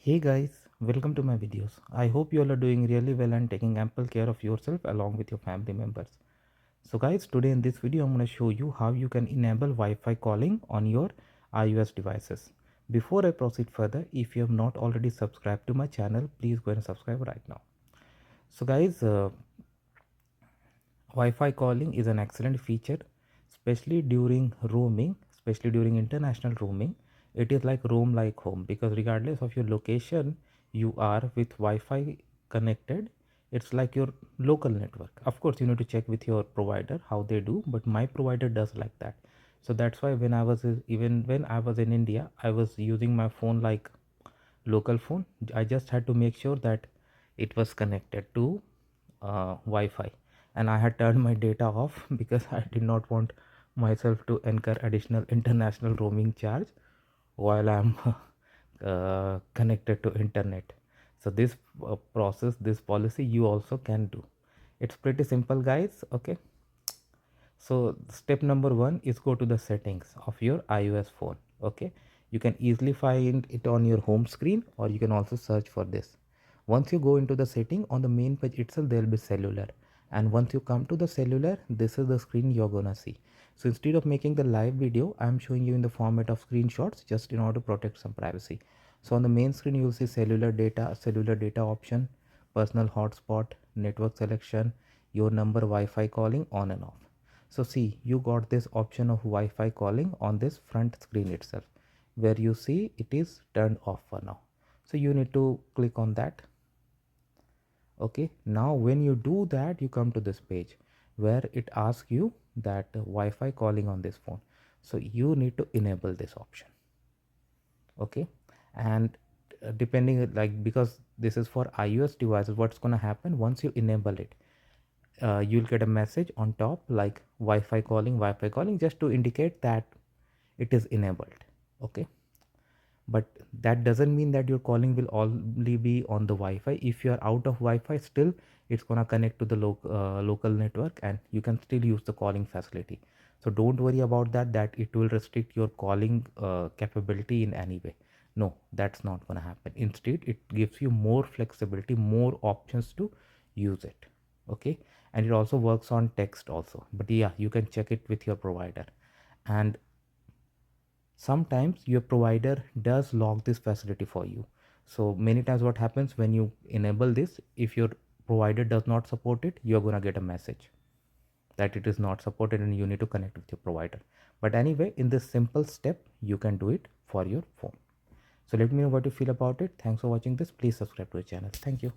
Hey guys, welcome to my videos. I hope you all are doing really well and taking ample care of yourself along with your family members. So guys, today in this video I'm going to show you how you can enable Wi-Fi calling on your iOS devices. Before I proceed further, if you have not already subscribed to my channel, please go and subscribe right now. So guys, Wi-Fi calling is an excellent feature, especially during roaming, especially during international roaming. It is like roam like home, because regardless of your location, you are with Wi-Fi connected. It's like your local network. Of course, you need to check with your provider how they do, but my provider does like that. So that's why even when I was in India, I was using my phone like local phone. I just had to make sure that it was connected to Wi-Fi, and I had turned my data off because I did not want myself to incur additional international roaming charge while I'm connected to internet. So this this policy you also can do. It's pretty simple, guys. Okay, so step number one is go to the settings of your iOS phone. Okay, you can easily find it on your home screen, or you can also search for this. Once you go into the setting, on the main page itself there will be cellular, and once you come to the cellular, this is the screen you're gonna see. So instead of making the live video, I'm showing you in the format of screenshots just in order to protect some privacy. So on the main screen you will see cellular data option, personal hotspot, network selection, your number, Wi-Fi calling on and off. So see, you got this option of Wi-Fi calling on this front screen itself, where you see it is turned off for now. So you need to click on that. Okay, now when you do that, you come to this page where it asks you that Wi-Fi calling on this phone. So you need to enable this option. Okay, and depending, like, because this is for iOS devices, what's going to happen once you enable it, you'll get a message on top like Wi-Fi calling, just to indicate that it is enabled. Okay, but that doesn't mean that your calling will only be on the Wi-Fi. If you are out of Wi-Fi, still it's gonna connect to the local network, and you can still use the calling facility. So don't worry about that it will restrict your calling capability in any way. No, that's not gonna happen. Instead, it gives you more flexibility, more options to use it. Okay, and it also works on text also, but yeah, you can check it with your provider. And sometimes your provider does lock this facility for you. So many times what happens when you enable this, if your provider does not support it, you're going to get a message that it is not supported and you need to connect with your provider. But anyway, in this simple step, you can do it for your phone. So let me know what you feel about it. Thanks for watching this. Please subscribe to the channel. Thank you.